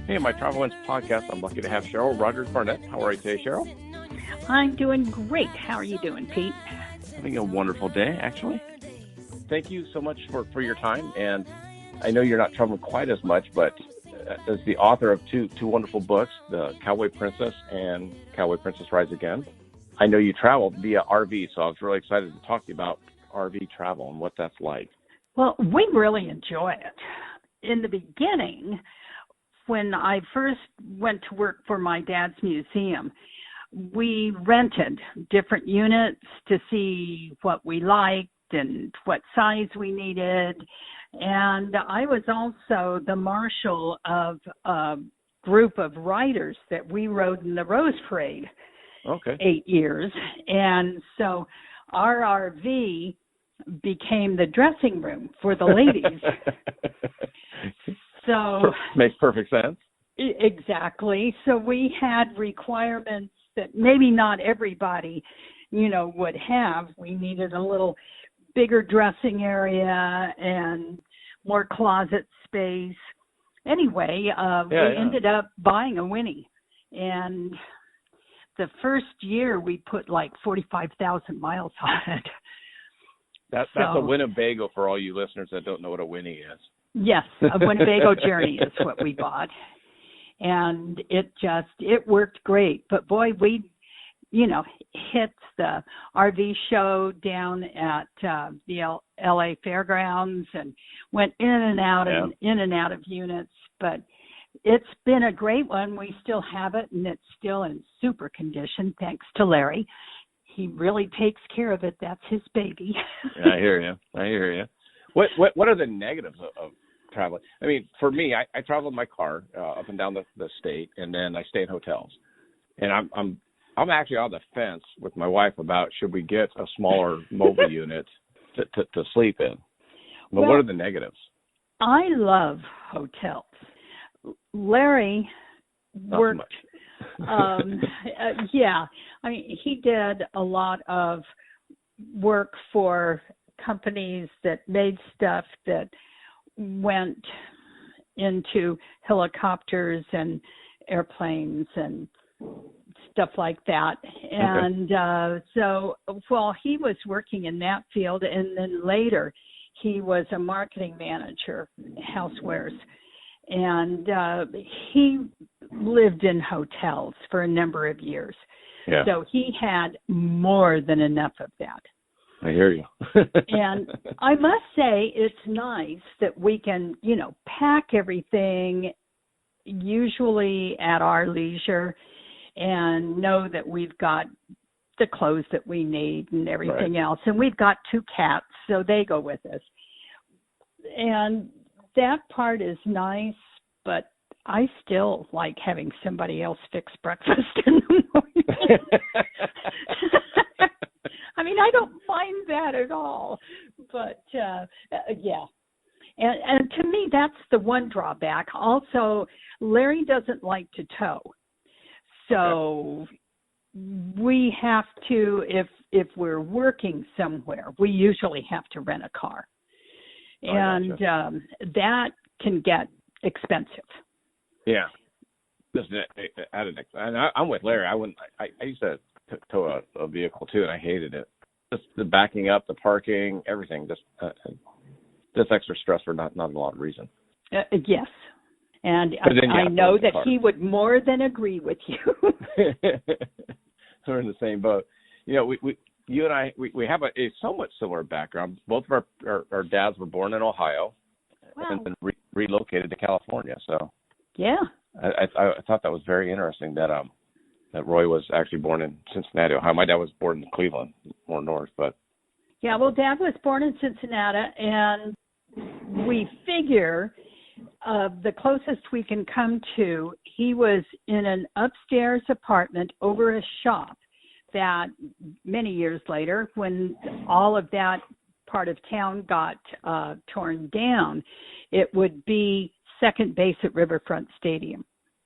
Hey, my Travel Wins podcast. I'm lucky to have Cheryl Rogers-Barnett. How are you today, Cheryl? I'm doing great. How are you doing, Pete? Having a wonderful day, actually. Thank you so much for your time. And I know you're not traveling quite as much, but as the author of two wonderful books, the Cowboy Princess and Cowboy Princess Rides Again, I know you travel via RV, so I was really excited to talk to you about RV travel and what that's like. Well, we really enjoy it. In the beginning, when I first went to work for my dad's museum, we rented different units to see what we liked and what size we needed. And I was also the marshal of a group of riders that we rode in the Rose Parade. Okay. 8 years. And so our RV became the dressing room for the ladies. So makes perfect sense. Exactly. So we had requirements that maybe not everybody, would have. We needed a little bigger dressing area and more closet space. Anyway, we ended up buying a Winnie, and the first year we put like 45,000 miles on it. That's a Winnebago for all you listeners that don't know what a Winnie is. Yes, a Winnebago Journey is what we bought. And it worked great. But boy, we, hit the RV show down at the LA Fairgrounds and went in and out of units. But it's been a great one. We still have it, and it's still in super condition, thanks to Larry. He really takes care of it. That's his baby. Yeah, I hear you. What are the negatives of traveling? I mean, for me, I travel in my car up and down the state, and then I stay in hotels. And I'm actually on the fence with my wife about should we get a smaller mobile unit to sleep in. But what are the negatives? I love hotels. Larry worked. Yeah, I mean, he did a lot of work for companies that made stuff that went into helicopters and airplanes and stuff like that. And so while he was working in that field, and then later he was a marketing manager, housewares. And he lived in hotels for a number of years. Yeah. So he had more than enough of that. I hear you. And I must say it's nice that we can, pack everything usually at our leisure and know that we've got the clothes that we need and everything else. And we've got 2 cats, so they go with us. And that part is nice, but I still like having somebody else fix breakfast in the morning. I mean, I don't mind that at all, but yeah. And to me, that's the one drawback. Also, Larry doesn't like to tow. So we have to, if we're working somewhere, we usually have to rent a car. And that can get expensive. Yeah. I'm with Larry. I used to tow a vehicle too, and I hated it. Just the backing up, the parking, everything. Just extra stress for not a lot of reason. Yes. And I know that he would more than agree with you. We're in the same boat. You and I, we have a somewhat similar background. Both of our dads were born in Ohio and then relocated to California. So yeah, I thought that was very interesting that Roy was actually born in Cincinnati, Ohio. My dad was born in Cleveland, more north, but yeah. Well, Dad was born in Cincinnati, and we figure the closest we can come to, he was in an upstairs apartment over a shop that many years later, when all of that part of town got torn down, it would be second base at Riverfront Stadium.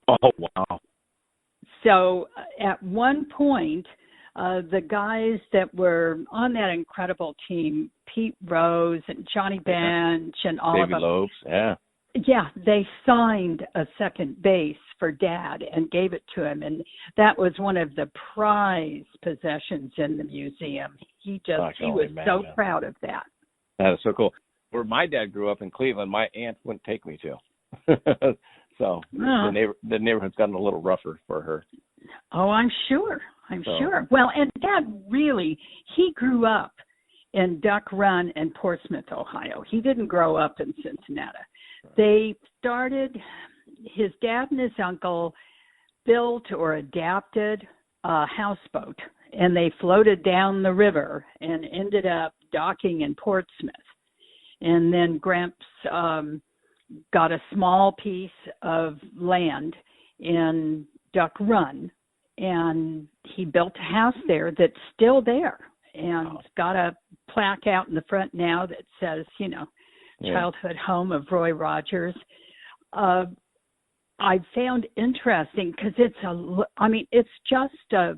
Oh, wow. So at one point, the guys that were on that incredible team, Pete Rose and Johnny Bench and all Davey of them. Lopes, yeah. Yeah, they signed a second base for Dad and gave it to him, and that was one of the prized possessions in the museum. He was so proud of that. That is so cool. Where my dad grew up in Cleveland, my aunt wouldn't take me to. So the neighborhood's gotten a little rougher for her. Oh, I'm sure. Sure. Well, and Dad he grew up in Duck Run and Portsmouth, Ohio. He didn't grow up in Cincinnati. They started, his dad and his uncle built or adapted a houseboat, and they floated down the river and ended up docking in Portsmouth. And then Gramps got a small piece of land in Duck Run, and he built a house there that's still there, and it's got a plaque out in the front now that says, childhood home of Roy Rogers. I found interesting because it's just a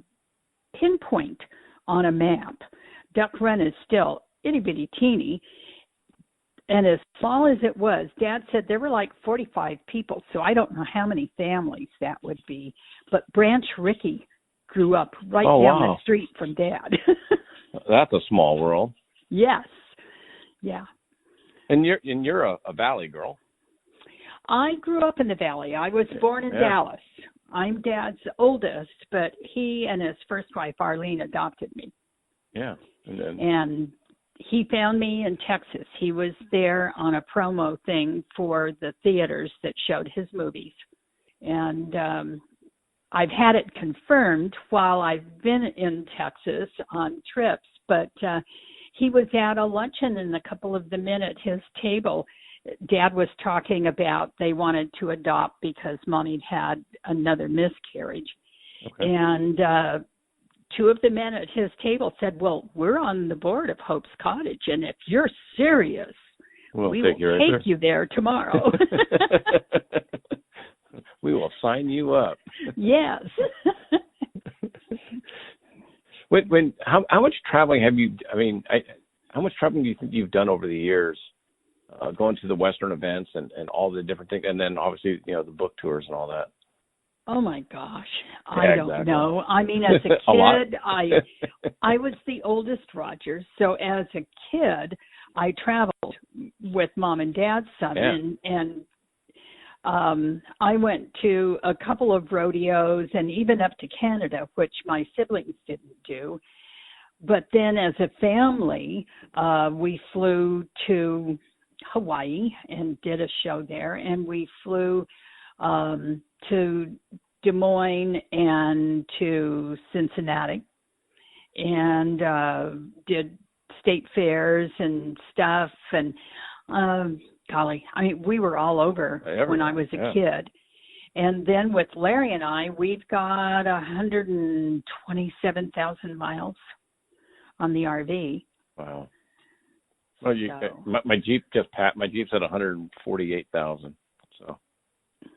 pinpoint on a map. Duck Run is still itty bitty teeny, and as small as it was, Dad said there were like 45 people, so I don't know how many families that would be. But Branch Rickey grew up right down the street from Dad. That's a small world. Yes. Yeah. And you're a Valley girl. I grew up in the Valley. I was born in Dallas. I'm Dad's oldest, but he and his first wife, Arlene, adopted me. Yeah. And he found me in Texas. He was there on a promo thing for the theaters that showed his movies. And I've had it confirmed while I've been in Texas on trips, but he was at a luncheon, and a couple of the men at his table, Dad was talking about they wanted to adopt because Mommy had another miscarriage. Okay. And two of the men at his table said, well, we're on the board of Hope's Cottage, and if you're serious, we will take you there tomorrow. We will sign you up. Yes. How much traveling have you, how much traveling do you think you've done over the years, going to the Western events and all the different things, and then obviously, the book tours and all that? Oh my gosh, I don't know. As a kid, I was the oldest Rogers, so as a kid, I traveled with Mom and Dad's son, and I went to a couple of rodeos and even up to Canada, which my siblings didn't do. But then as a family, we flew to Hawaii and did a show there, and we flew to Des Moines and to Cincinnati and did state fairs and stuff. And we were all over when I was a kid. And then with Larry and I, we've got 127,000 miles on the RV. Wow. Well, my Jeep my Jeep's at 148,000. So.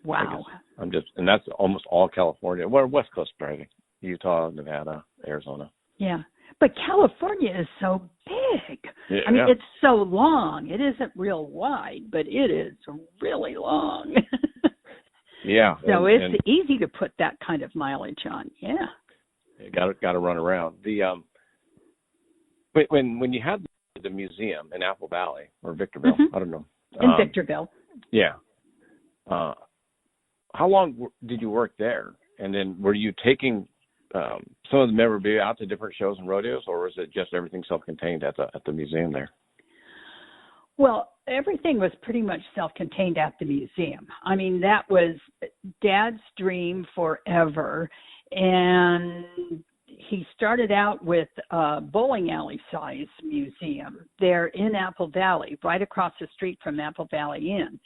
Wow. And that's almost all California. We're West Coast driving. Utah, Nevada, Arizona. Yeah. But California is so big. Yeah, it's so long. It isn't real wide, but it is really long. Yeah. So it's easy to put that kind of mileage on. Yeah. You got to run around. When you had the museum in Apple Valley or Victorville, I don't know. In Victorville. Yeah. How long did you work there? And then were you taking some of the memorabilia out to different shows and rodeos, or was it just everything self-contained at the museum there? Well, everything was pretty much self-contained at the museum. That was Dad's dream forever, and he started out with a bowling alley size museum there in Apple Valley, right across the street from Apple Valley Inn.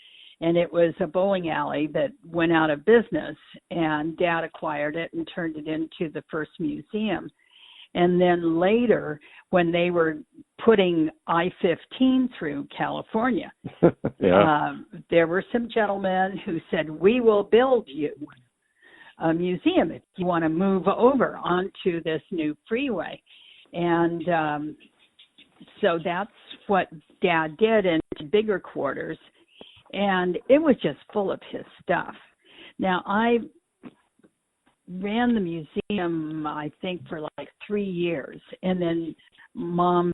And it was a bowling alley that went out of business, and Dad acquired it and turned it into the first museum. And then later, when they were putting I-15 through California, there were some gentlemen who said, we will build you a museum if you want to move over onto this new freeway. And so that's what Dad did in bigger quarters. and it was just full of his stuff. Now, I ran the museum, I think, for like 3 years, and then Mom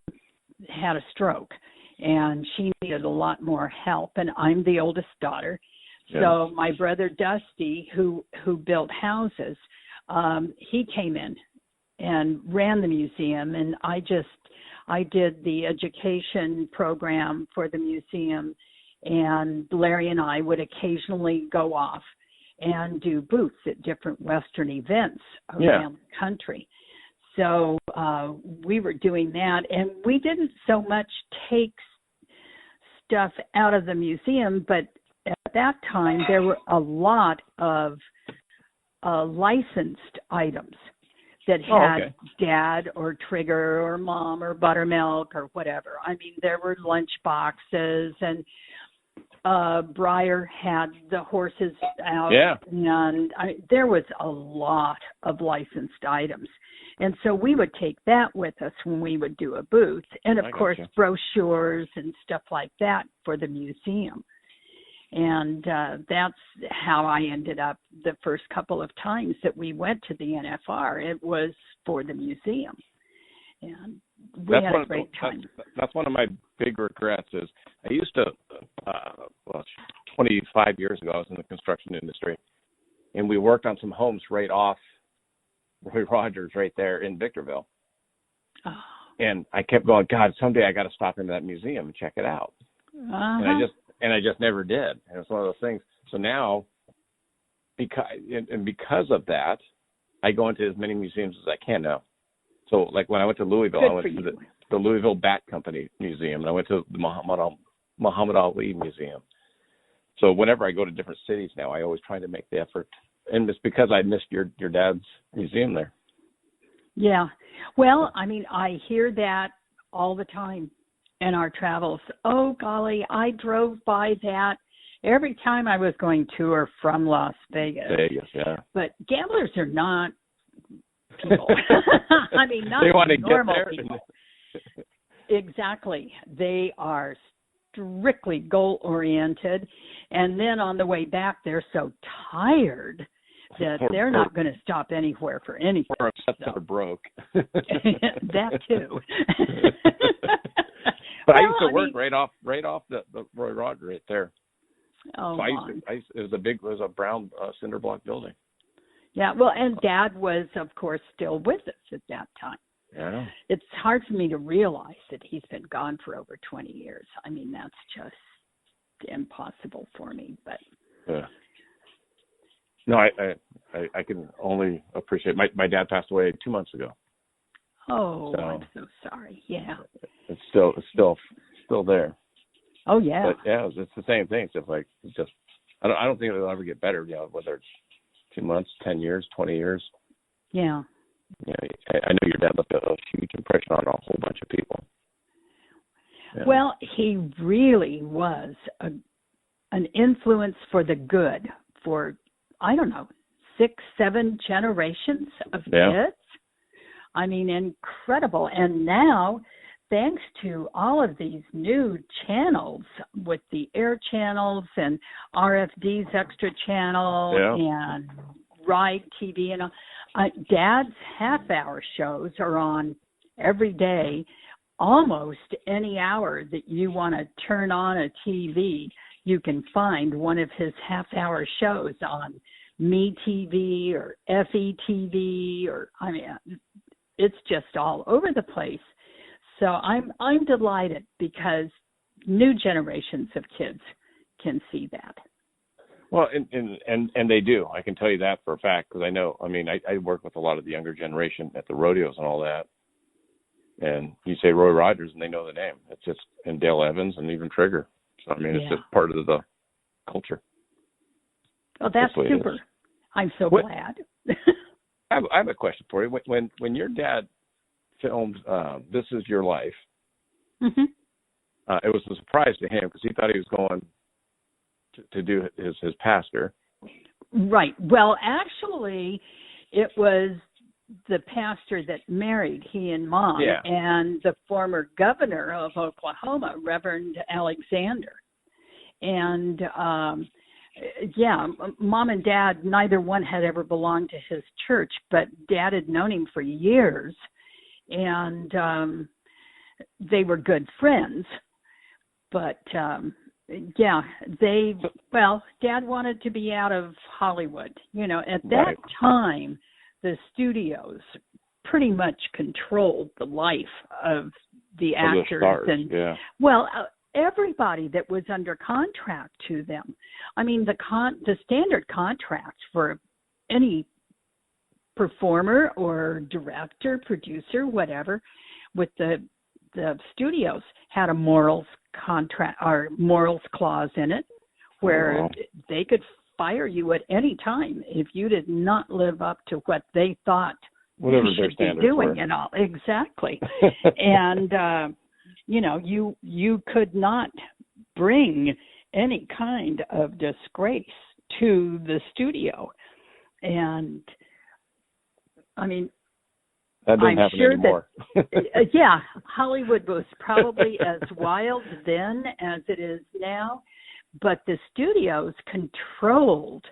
had a stroke, and she needed a lot more help, and I'm the oldest daughter. Yeah. So my brother Dusty, who built houses, he came in and ran the museum, and I did the education program for the museum, and Larry and I would occasionally go off and do booths at different Western events around the country. So we were doing that, and we didn't so much take stuff out of the museum, but at that time there were a lot of licensed items that had Dad or Trigger or Mom or Buttermilk or whatever. I mean, there were lunch boxes, and Breyer had the horses out, and there was a lot of licensed items. And so we would take that with us when we would do a booth, and of course brochures and stuff like that for the museum. And that's how I ended up the first couple of times that we went to the NFR. It was for the museum. And we had a great time. That's one of my big regrets is I used to, 25 years ago, I was in the construction industry, and we worked on some homes right off Roy Rogers right there in Victorville. Oh. And I kept going, God, someday I got to stop into that museum and check it out. Uh-huh. And I just never did. And it's one of those things. So now, because of that, I go into as many museums as I can now. So, like when I went to Louisville, I went to the Louisville Bat Company Museum, and I went to the Muhammad Ali Museum. So whenever I go to different cities now, I always try to make the effort. And it's because I missed your dad's museum there. Yeah. Well, I mean, I hear that all the time in our travels. Oh, golly, I drove by that every time I was going to or from Las Vegas. But gamblers are not people. I mean, not normal people. Exactly. They are strictly goal-oriented. And then on the way back, they're so tired that they're not going to stop anywhere for anything. Or upset that they're broke. That too. But I used to work right off the Roy Rogers right there. Oh, so it was a brown cinder block building. Yeah, well, and Dad was, of course, still with us at that time. Yeah. It's hard for me to realize that he's been gone for over 20 years. I mean, that's just impossible for me. But yeah. No, I can only appreciate. My dad passed away 2 months ago. Oh, so I'm so sorry. Yeah. It's still there. Oh yeah. But yeah, it's the same thing. It's just I don't think it'll ever get better. You know, whether it's 2 months, 10 years, 20 years. Yeah. Yeah, I know your dad left a huge impression on a whole bunch of people. Yeah. Well, he really was an influence for the good for, I don't know, 6, 7 generations of kids. I mean, incredible. And now, thanks to all of these new channels with the air channels and RFD's extra channel and Ride TV and all, Dad's half-hour shows are on every day, almost any hour that you want to turn on a TV. You can find one of his half-hour shows on MeTV or FETV, or I mean, it's just all over the place. So I'm delighted because new generations of kids can see that. Well, and they do. I can tell you that for a fact because I know. I mean, I work with a lot of the younger generation at the rodeos and all that. And you say Roy Rogers, and they know the name. It's just and Dale Evans and even Trigger. So I mean, it's just part of the culture. Well, that's super. I'm so glad. I have a question for you. When your dad filmed "This Is Your Life," it was a surprise to him because he thought he was going to do his pastor. Right. Well, actually, it was the pastor that married he and Mom and the former governor of Oklahoma, Reverend Alexander. And yeah, Mom and Dad, neither one had ever belonged to his church, but Dad had known him for years, and they were good friends. But yeah, Dad wanted to be out of Hollywood. You know, at that time, the studios pretty much controlled the life of the actors. The stars, everybody that was under contract to them. I mean, the standard contract for any performer or director, producer, whatever, with the studios had a morals contract or morals clause in it, where they could fire you at any time if you did not live up to what they thought whatever you their should be standards doing were. and all. Exactly. And you know, you could not bring any kind of disgrace to the studio. And I mean, that doesn't happen anymore. Yeah, Hollywood was probably as wild then as it is now, but the studios controlled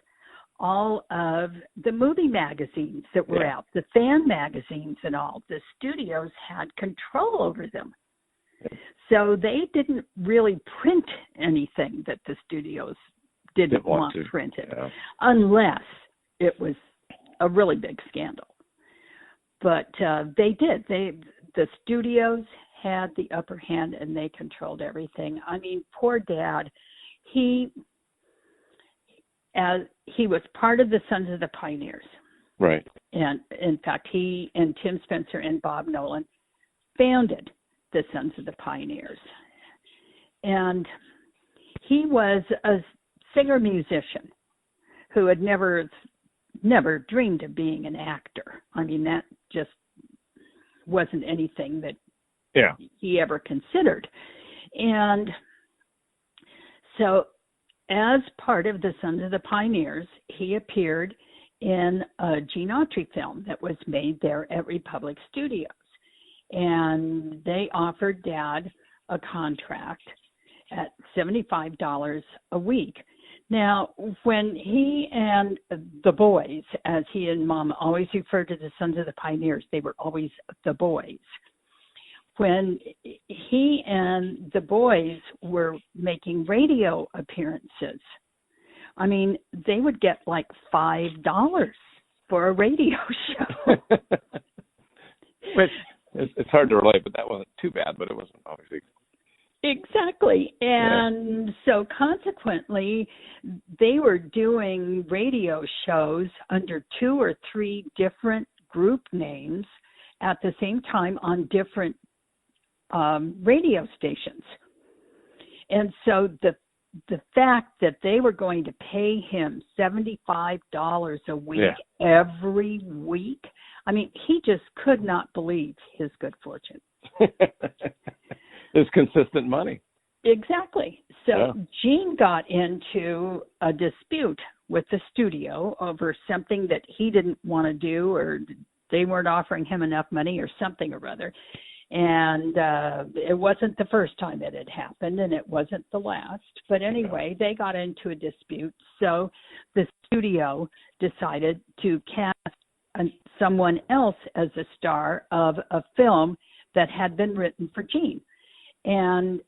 all of the movie magazines that were out, the fan magazines and all. The studios had control over them. So they didn't really print anything that the studios didn't want printed, unless it was a really big scandal. But they did. The studios had the upper hand, and they controlled everything. I mean, poor Dad. He was part of the Sons of the Pioneers. Right. And in fact, he and Tim Spencer and Bob Nolan founded the Sons of the Pioneers. And he was a singer-musician who had never dreamed of being an actor. I mean, that just wasn't anything that he ever considered. And so as part of the Sons of the Pioneers, he appeared in a Gene Autry film that was made there at Republic Studios. And they offered Dad a contract at $75 a week. Now, when he and the boys, as he and Mom always referred to the Sons of the Pioneers, they were always the boys. When he and the boys were making radio appearances, I mean, they would get like $5 for a radio show. Which it's hard to relate, but that wasn't too bad, but it wasn't obviously. Exactly. And so consequently, they were doing radio shows under 2 or 3 different group names at the same time on different radio stations. And so the fact that they were going to pay him $75 a week every week, I mean, he just could not believe his good fortune. It's consistent money. Exactly. So Gene got into a dispute with the studio over something that he didn't want to do, or they weren't offering him enough money or something or other. And it wasn't the first time it had happened, and it wasn't the last. But anyway, they got into a dispute. So the studio decided to cast someone else as a star of a film that had been written for Gene. And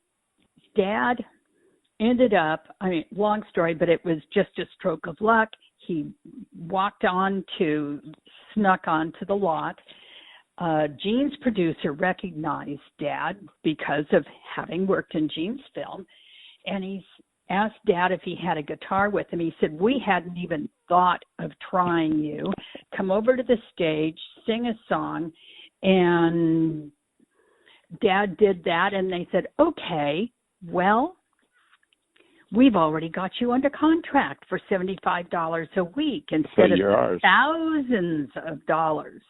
Dad ended up, I mean, long story, but it was just a stroke of luck. He snuck onto the lot. Gene's producer recognized Dad because of having worked in Gene's film, and he asked Dad if he had a guitar with him. He said, "We hadn't even thought of trying you. Come over to the stage, sing a song." And Dad did that, and they said, "Okay, well, we've already got you under contract for $75 a week instead of the thousands of dollars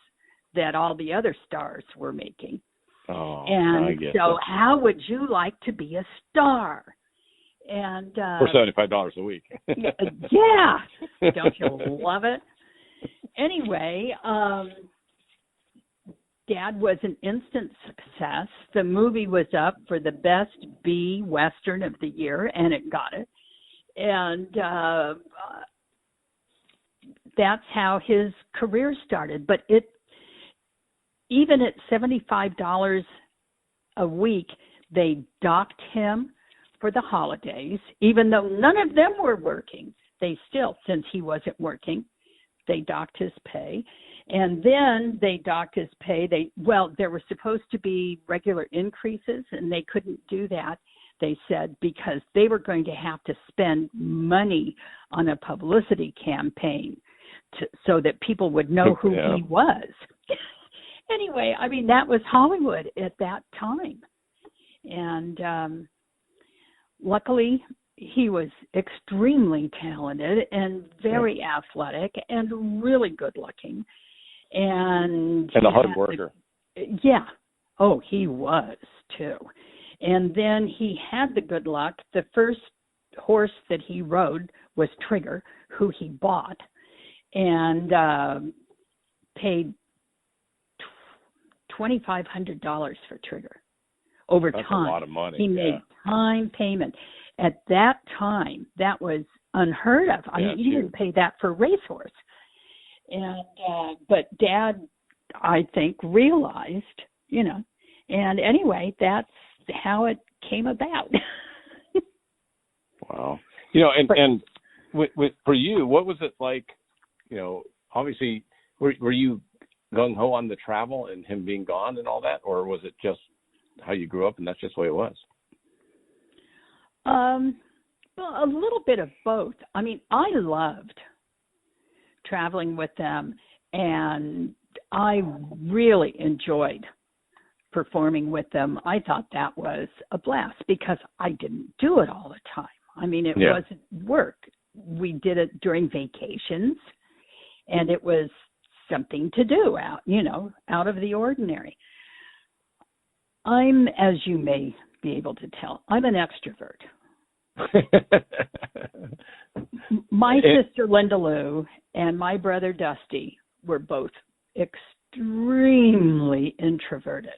that all the other stars were making. And so how would you like to be a star?" And for $75 a week. Yeah. Don't you love it? Anyway, Dad was an instant success. The movie was up for the best B Western of the year, and it got it. And that's how his career started. But even at $75 a week, they docked him for the holidays, even though none of them were working. They still, since he wasn't working, they docked his pay. And then they docked his pay. There were supposed to be regular increases, and they couldn't do that, they said, because they were going to have to spend money on a publicity campaign so that people would know who he was. Anyway, I mean, that was Hollywood at that time. And luckily, he was extremely talented and very athletic and really good looking. And a hard worker. Oh, he was too. And then he had the good luck. The first horse that he rode was Trigger, who he bought, and paid $2,500 for Trigger over time. That's a lot of money. He made time payment. At that time, that was unheard of. I mean, you didn't pay that for a racehorse. And but Dad, I think, realized, and anyway, that's how it came about. Wow. For you, what was it like? Obviously, were you gung ho on the travel and him being gone and all that, or was it just how you grew up and that's just the way it was? Well, a little bit of both. I mean, I loved traveling with them, and I really enjoyed performing with them. I thought that was a blast because I didn't do it all the time. I mean, it wasn't work. We did it during vacations, and it was something to do out of the ordinary. I'm, as you may be able to tell, I'm an extrovert. My sister Linda Lou and my brother Dusty were both extremely introverted.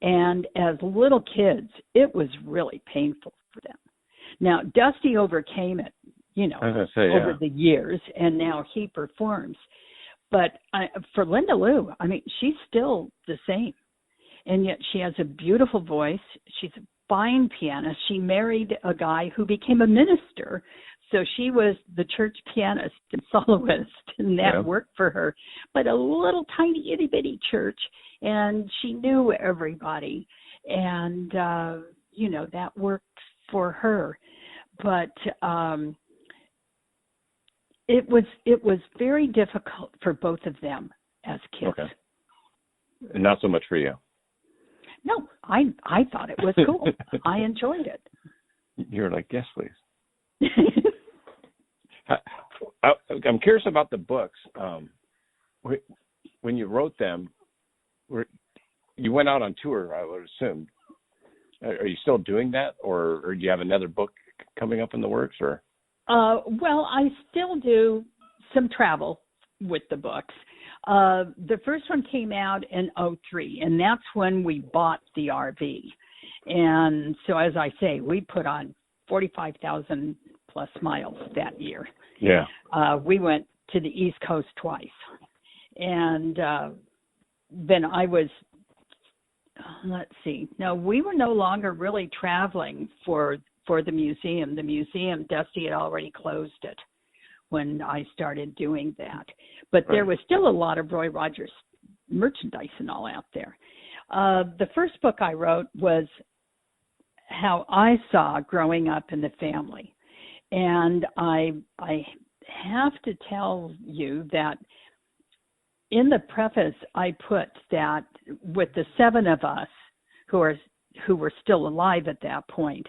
And as little kids, it was really painful for them. Now, Dusty overcame it, over the years, and now he performs. But for Linda Lou, I mean, she's still the same. And yet she has a beautiful voice. She's a fine pianist. She married a guy who became a minister. So she was the church pianist and soloist, and that worked for her. But a little tiny itty bitty church, and she knew everybody. And, that worked for her. But it was very difficult for both of them as kids. Okay. And not so much for you. No, I thought it was cool. I enjoyed it. You're like, yes, please. I'm curious about the books. When you wrote them, you went out on tour, I would assume. Are you still doing that, or do you have another book coming up in the works? Or well, I still do some travel with the books. The first one came out in 2003, and that's when we bought the RV. And so, as I say, we put on 45,000 plus miles that year. Yeah. We went to the East Coast twice. And then I was, let's see, no, we were no longer really traveling for the museum. The museum, Dusty had already closed it when I started doing that. But there was still a lot of Roy Rogers merchandise and all out there. The first book I wrote was how I saw growing up in the family. And I have to tell you that in the preface, I put that with the 7 of us who were still alive at that point,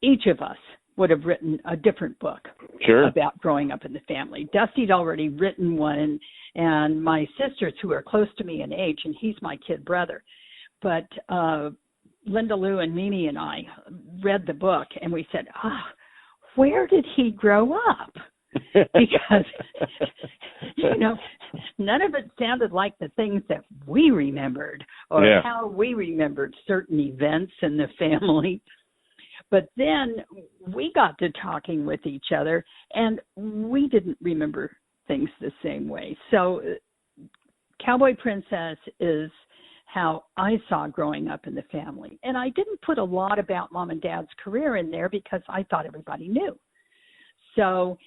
each of us would have written a different book about growing up in the family. Dusty'd already written one, and my sisters, who are close to me in age, and he's my kid brother, but Linda Lou and Mimi and I read the book, and we said, where did he grow up? because, none of it sounded like the things that we remembered or how we remembered certain events in the family. But then we got to talking with each other, and we didn't remember things the same way. So Cowboy Princess is how I saw growing up in the family. And I didn't put a lot about Mom and Dad's career in there because I thought everybody knew. So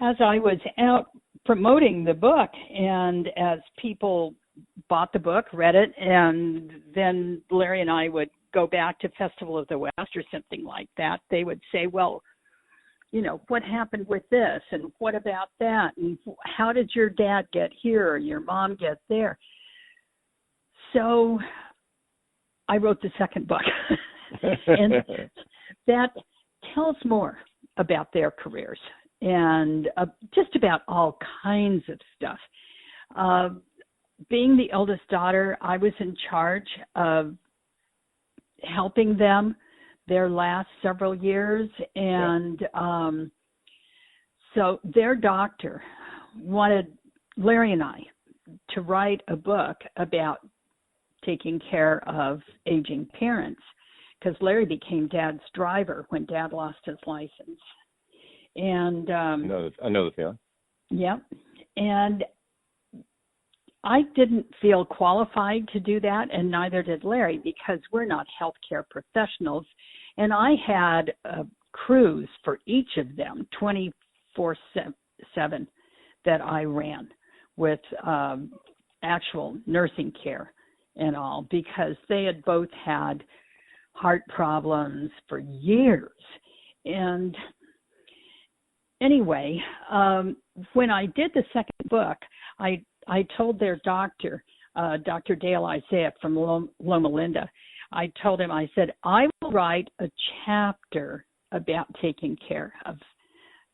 as I was out promoting the book, and as people bought the book, read it, and then Larry and I would go back to Festival of the West or something like that, they would say, well, what happened with this, and what about that, and how did your dad get here or your mom get there? So I wrote the second book, and that tells more about their careers and just about all kinds of stuff. Being the eldest daughter, I was in charge of helping them their last several years, and so their doctor wanted Larry and I to write a book about taking care of aging parents, because Larry became Dad's driver when Dad lost his license. And I know the feeling. Yeah. And I didn't feel qualified to do that, and neither did Larry, because we're not healthcare professionals. And I had crews for each of them 24/7 that I ran with actual nursing care and all, because they had both had heart problems for years. And anyway, when I did the second book, I told their doctor, Dr. Dale Isaiah from Loma Linda, I told him, I said, I will write a chapter about taking care of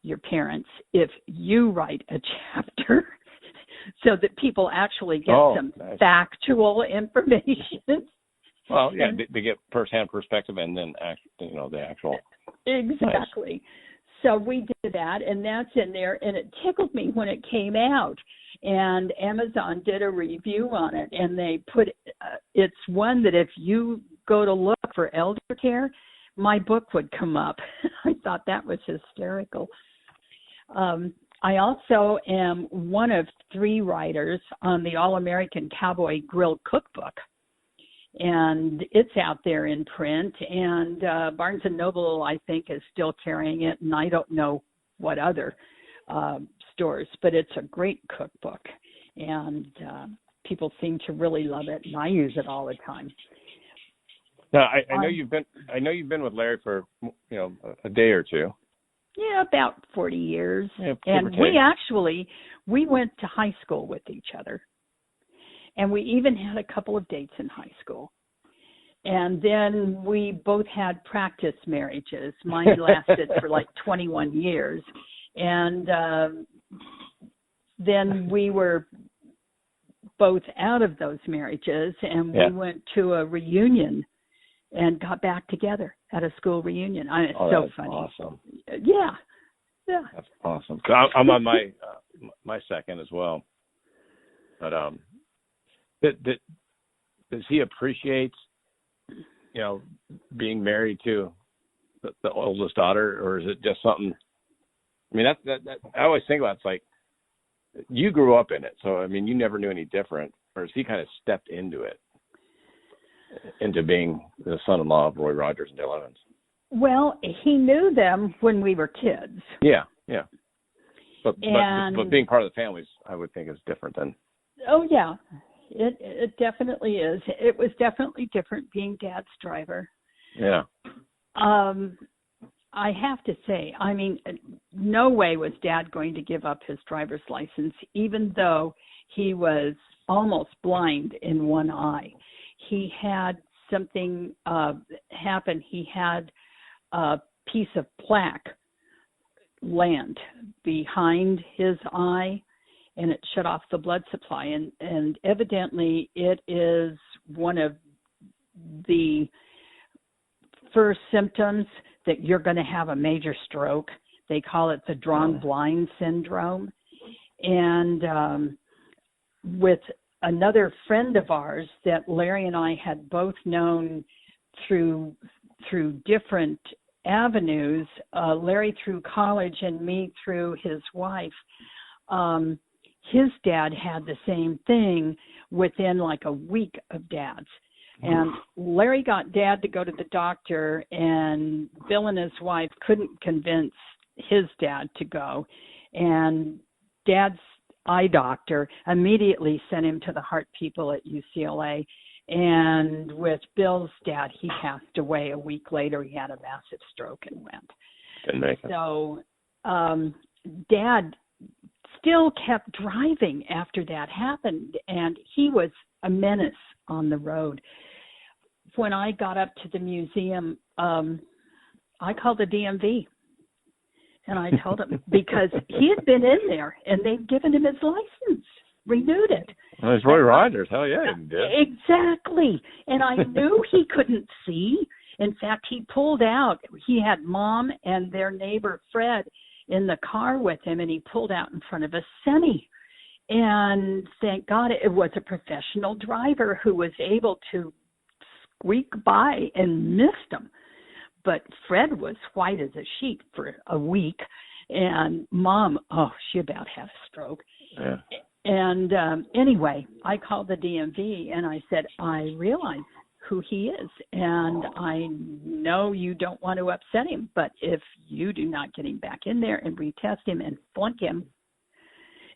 your parents if you write a chapter so that people actually get some factual information. Well, yeah, they get first-hand perspective and then the actual. Exactly. Nice. So we did that, and that's in there, and it tickled me when it came out. And Amazon did a review on it, and they put it's one that if you go to look for elder care, my book would come up. I thought that was hysterical. I also am one of 3 writers on the All-American Cowboy Grill Cookbook, and it's out there in print, and Barnes & Noble, I think, is still carrying it, and I don't know what other stores, but it's a great cookbook, and people seem to really love it, and I use it all the time. Now, I know you've been with Larry for a day or two. Yeah, about 40 years. Yeah, and we went to high school with each other. And we even had a couple of dates in high school. And then we both had practice marriages. Mine lasted for like 21 years. And then we were both out of those marriages, and we went to a reunion and got back together at a school reunion. It's so funny. Awesome. Yeah. That's awesome. I'm on my second as well. But does he appreciate, being married to the oldest daughter, or is it just something? I mean, that I always think about. It's like you grew up in it, so I mean, you never knew any different, or has he kind of stepped into being the son-in-law of Roy Rogers and Dale Evans? Well, he knew them when we were kids. Yeah. But being part of the families, I would think, is different than. Oh yeah, it definitely is. It was definitely different being Dad's driver. Yeah. I have to say, I mean, no way was Dad going to give up his driver's license, even though he was almost blind in one eye. He had something happen. He had a piece of plaque land behind his eye, and it shut off the blood supply. And evidently it is one of the first symptoms that you're going to have a major stroke, They call it the drawn blind syndrome. And with another friend of ours that Larry and I had both known through different avenues, Larry through college and me through his wife, his dad had the same thing within like a week of Dad's. And Larry got Dad to go to the doctor, and Bill and his wife couldn't convince his dad to go. And Dad's eye doctor immediately sent him to the heart people at UCLA. And with Bill's dad, he passed away a week later. He had a massive stroke and went. Didn't make it. So Dad still kept driving after that happened, and he was a menace on the road. When I got up to the museum, I called the DMV, and I told him, because he had been in there, and they'd given him his license, renewed it. Well, it's Roy Rogers. Hell yeah, he did. Exactly. And I knew he couldn't see. In fact, he pulled out. He had Mom and their neighbor, Fred, in the car with him, and he pulled out in front of a semi. And thank God it was a professional driver who was able to squeak by and missed him. But Fred was white as a sheet for a week, and Mom, she about had a stroke. Yeah. And anyway, I called the DMV, and I said, I realize who he is, and I know you don't want to upset him, but if you do not get him back in there and retest him and flunk him,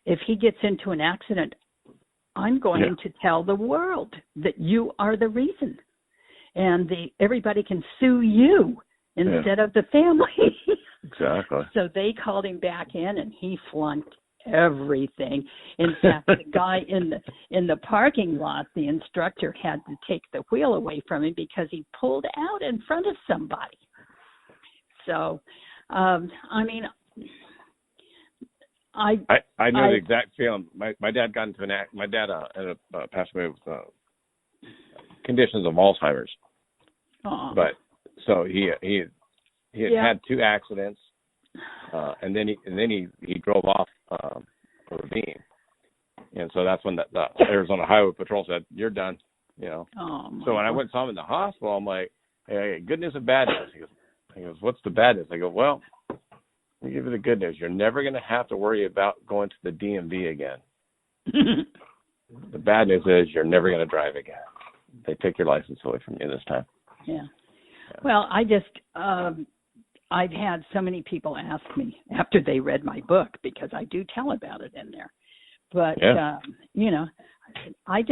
if he gets into an accident, I'm going to tell the world that you are the reason. And everybody can sue you instead of the family. Exactly. So they called him back in, and he flunked everything. In fact, the guy in the parking lot, the instructor had to take the wheel away from him because he pulled out in front of somebody. So, I mean, I know the exact feeling. My dad got into my dad ended up passed away with conditions of Alzheimer's. But so he had two accidents, and then he drove off a ravine, and so that's when the Arizona Highway Patrol said, "You're done." You know. So when I went and saw him in the hospital, I'm like, "Hey, good news and bad news." He goes, "What's the bad news?" I go, "Well, let me give you the good news. You're never going to have to worry about going to the DMV again. The bad news is you're never going to drive again. They take your license away from you this time." Yeah. Well, I just, I've had so many people ask me after they read my book, because I do tell about it in there. But, you know, I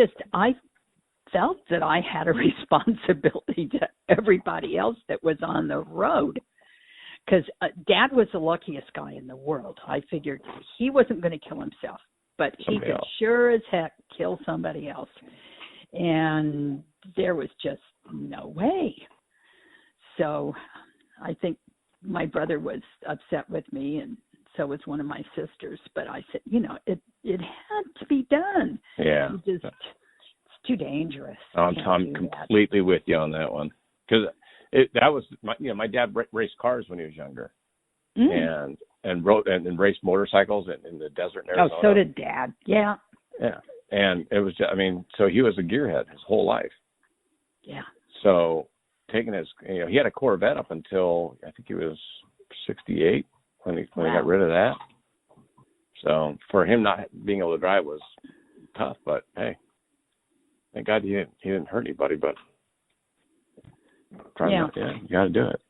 felt that I had a responsibility to everybody else that was on the road. Because Dad was the luckiest guy in the world. I figured he wasn't going to kill himself, but he could sure as heck kill somebody else. And there was just no way. So I think my brother was upset with me, and so was one of my sisters. But I said, you know, it had to be done. Yeah. It's too dangerous. I'm completely with you on that one. Because that was my dad raced cars when he was younger, and raced motorcycles in the desert in Arizona. Oh, so did Dad. Yeah. Yeah, and it was just, so he was a gearhead his whole life. Yeah. So taking his, he had a Corvette up until I think he was 68 when he got rid of that. So for him not being able to drive was tough, but hey, thank God he didn't hurt anybody, but. You got to do it.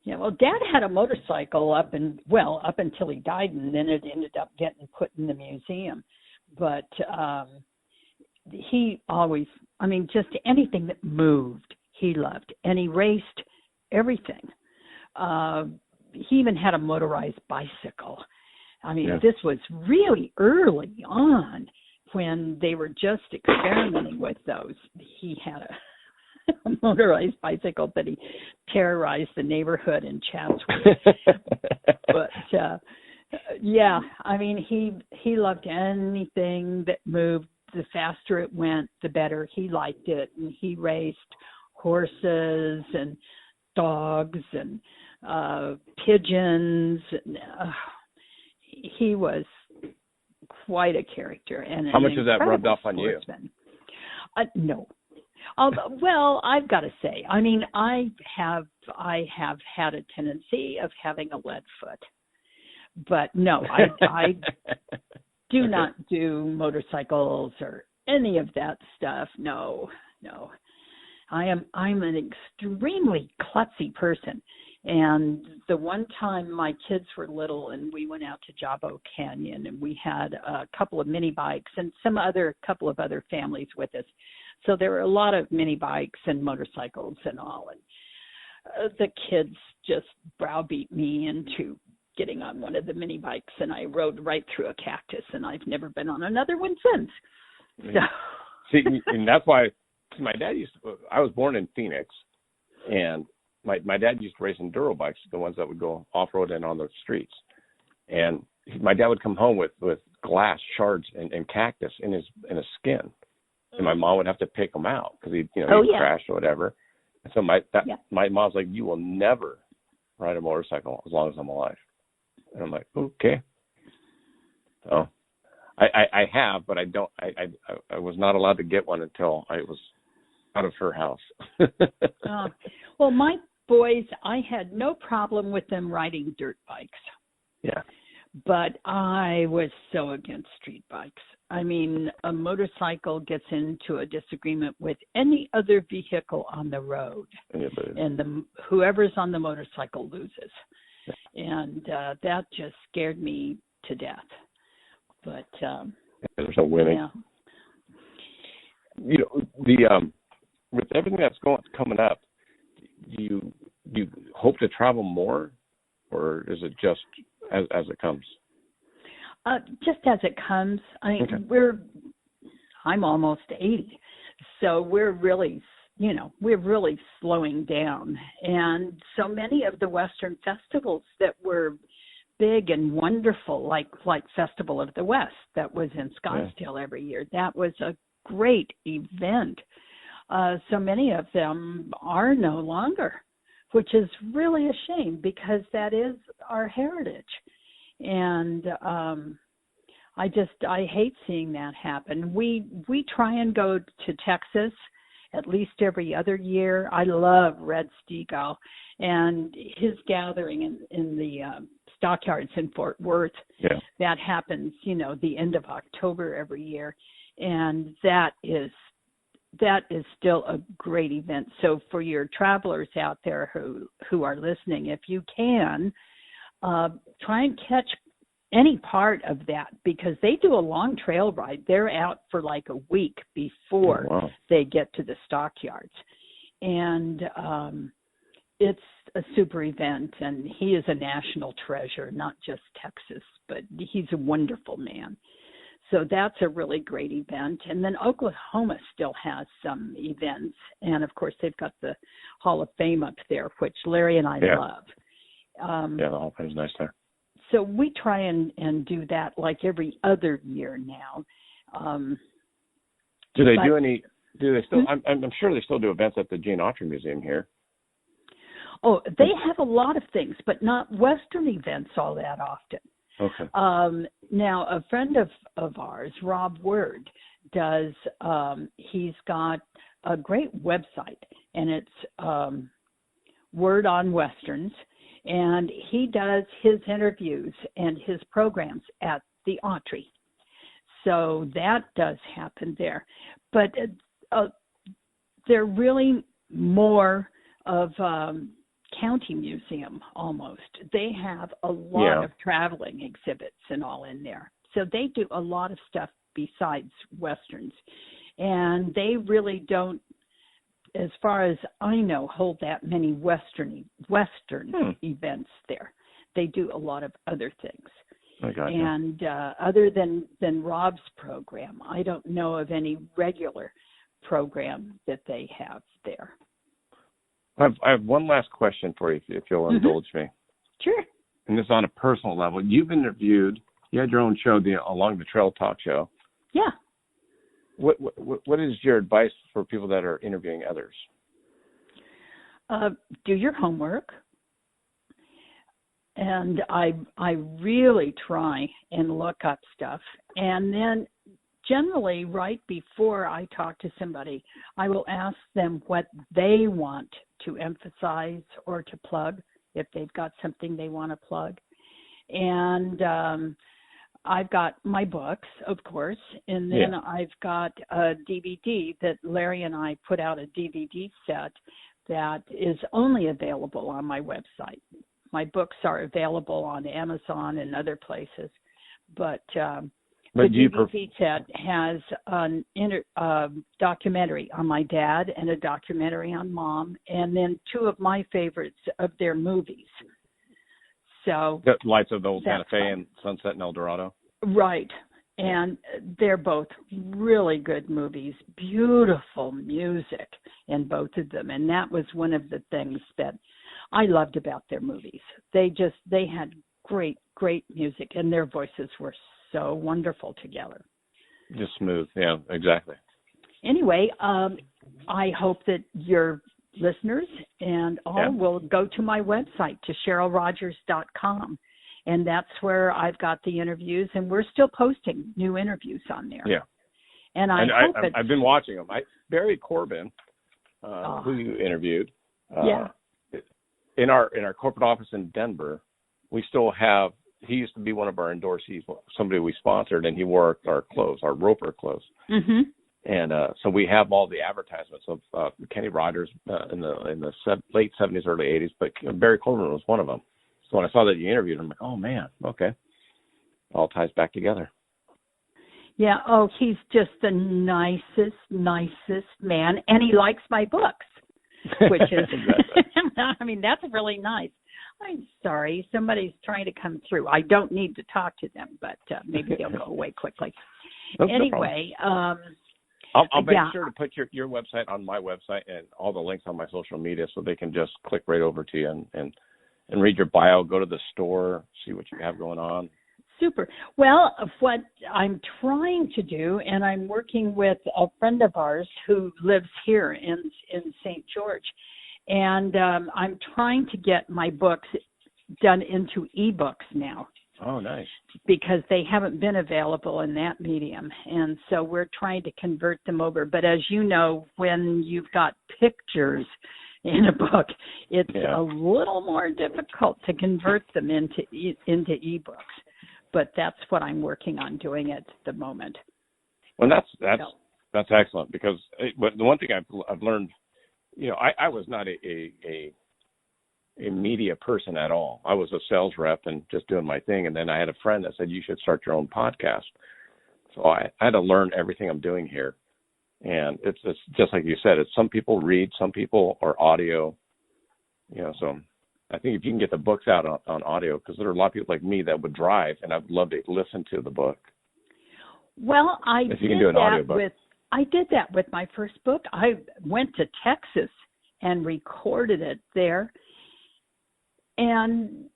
Yeah, well, Dad had a motorcycle up until he died, and then it ended up getting put in the museum. But he always, just anything that moved, he loved, and he raced everything. He even had a motorized bicycle. This was really early on when they were just experimenting with those. He had a motorized bicycle that he terrorized the neighborhood in Chatsworth. But he loved anything that moved. The faster it went, the better. He liked it, and he raced horses and dogs and pigeons. And, he was quite a character. And how much has that rubbed off on you? No. Well, I've got to say, I mean, I have had a tendency of having a lead foot, but no, I do not do motorcycles or any of that stuff. No. I'm an extremely klutzy person. And the one time my kids were little and we went out to Jabo Canyon and we had a couple of mini bikes and couple of other families with us. So there were a lot of mini bikes and motorcycles and all. And the kids just browbeat me into getting on one of the mini bikes, and I rode right through a cactus, and I've never been on another one since. So. See, and that's why my dad I was born in Phoenix, and my dad used to race enduro bikes, the ones that would go off-road and on the streets. And my dad would come home with glass shards and cactus in his skin. And my mom would have to pick them out because he'd crashed or whatever. And so my mom's like, you will never ride a motorcycle as long as I'm alive. And I'm like, okay. So I have, but I don't. I was not allowed to get one until I was out of her house. Well, my boys, I had no problem with them riding dirt bikes. Yeah. But I was so against street bikes. I mean, a motorcycle gets into a disagreement with any other vehicle on the road, and whoever's on the motorcycle loses. And that just scared me to death. But there's no winning. Yeah. You know, with everything that's coming up, do you hope to travel more, or is it just as it comes? Just as it comes. I mean, okay. I'm almost 80, so we're really slowing down. And so many of the Western festivals that were big and wonderful, like Festival of the West that was in Scottsdale every year, that was a great event. So many of them are no longer, which is really a shame because that is our heritage. And I hate seeing that happen. We try and go to Texas at least every other year. I love Red Steagall and his gathering in the stockyards in Fort Worth. Yeah. That happens, the end of October every year. And that is still a great event. So for your travelers out there who are listening, if you can, try and catch any part of that because they do a long trail ride. They're out for like a week before they get to the stockyards. And it's a super event, and he is a national treasure, not just Texas, but he's a wonderful man. So that's a really great event. And then Oklahoma still has some events. And, of course, they've got the Hall of Fame up there, which Larry and I love. The Hall of Fame's nice there. So we try and do that like every other year now. Do they still, I'm sure they still do events at the Gene Autry Museum here. Oh, they have a lot of things, but not Western events all that often. Okay. Now, a friend of ours, Rob Word, does, he's got a great website, and it's Word on Westerns, and he does his interviews and his programs at the Autry. So that does happen there. But they're really more of county museum almost. They have a lot of traveling exhibits and all in there. So they do a lot of stuff besides Westerns. And they really don't, as far as I know, hold that many Western events there. They do a lot of other things. I got you. And other than Rob's program, I don't know of any regular program that they have there. I have one last question for you, if you'll indulge me. Sure. And this is on a personal level. You had your own show, the Along the Trail Talk Show. Yeah. What is your advice for people that are interviewing others? Do your homework. And I really try and look up stuff. And then generally right before I talk to somebody, I will ask them what they want to emphasize or to plug, if they've got something they want to plug. And I've got my books, of course, and then I've got a DVD that Larry and I put out, a DVD set that is only available on my website. My books are available on Amazon and other places, but the DVD set has a documentary on my dad and a documentary on Mom, and then two of my favorites of their movies. So the Lights of the Old Santa Fe and Sunset in El Dorado. Right. And they're both really good movies, beautiful music in both of them. And that was one of the things that I loved about their movies. They had great, great music, and their voices were so wonderful together. Just smooth. Yeah, exactly. Anyway, I hope that your listeners and all will go to my website, to CherylRogers.com. And that's where I've got the interviews, and we're still posting new interviews on there. Yeah. And I've been watching them. Barry Corbin, who you interviewed, in our corporate office in Denver, we still have, he used to be one of our endorsees, somebody we sponsored, and he wore our clothes, our Roper clothes. Mm-hmm. And so we have all the advertisements of Kenny Rogers in the late 70s, early 80s, but Barry Corbin was one of them. So when I saw that you interviewed him, I'm like, oh, man, okay. It all ties back together. Yeah, he's just the nicest man, and he likes my books, which is, I mean, that's really nice. I'm sorry, somebody's trying to come through. I don't need to talk to them, but maybe they'll go away quickly. Anyway, I'll make sure to put your website on my website and all the links on my social media so they can just click right over to you and read your bio, go to the store, see what you have going on. Super. Well, what I'm trying to do, and I'm working with a friend of ours who lives here in St. George, and I'm trying to get my books done into ebooks now. Oh, nice. Because they haven't been available in that medium, and so we're trying to convert them over. But as you know, when you've got pictures in a book, it's a little more difficult to convert them into ebooks. But that's what I'm working on doing at the moment. Well, that's excellent, because the one thing I've learned, I was not a media person at all. I was a sales rep and just doing my thing, and then I had a friend that said you should start your own podcast. So I had to learn everything I'm doing here. And it's just like you said, it's some people read, some people are audio, so I think if you can get the books out on audio, because there are a lot of people like me that would drive, and I'd love to listen to the book. Well, I did that with my first book. I went to Texas and recorded it there. And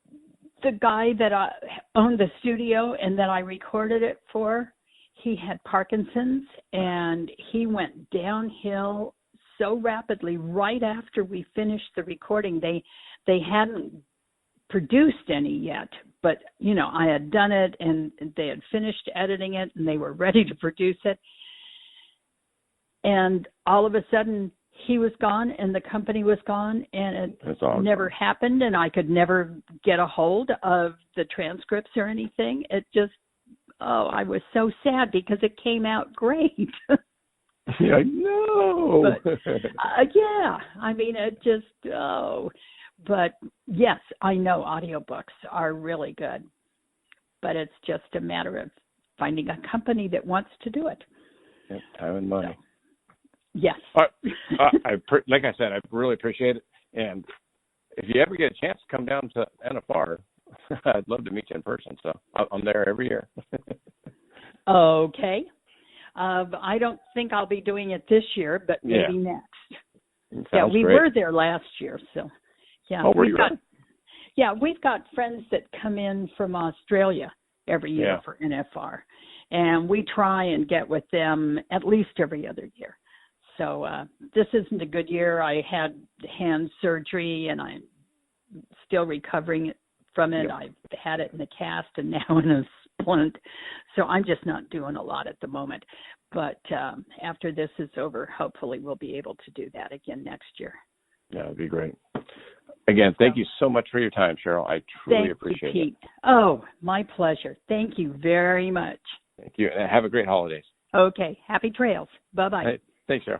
the guy that owned the studio and that I recorded it for, he had Parkinson's, and he went downhill so rapidly right after we finished the recording. They hadn't produced any yet, but, I had done it, and they had finished editing it, and they were ready to produce it. And all of a sudden, he was gone, and the company was gone, and it never happened, and I could never get a hold of the transcripts or anything. It just, I was so sad because it came out great. I know. But, I mean, it just, But, yes, I know audiobooks are really good, but it's just a matter of finding a company that wants to do it. Yep, time and money. So, yes. Like I said, I really appreciate it. And if you ever get a chance to come down to NFR, I'd love to meet you in person. So I'm there every year. Okay. I don't think I'll be doing it this year, but maybe next. We were there last year. So, we've got friends that come in from Australia every year for NFR. And we try and get with them at least every other year. So this isn't a good year. I had hand surgery, and I'm still recovering from it. Yep. I've had it in a cast and now in a splint. So I'm just not doing a lot at the moment. But after this is over, hopefully we'll be able to do that again next year. Yeah, that'd be great. Again, thank you so much for your time, Cheryl. I truly appreciate it. Oh, my pleasure. Thank you very much. Thank you. And have a great holidays. Okay. Happy trails. Bye-bye. Hey, thanks, Cheryl.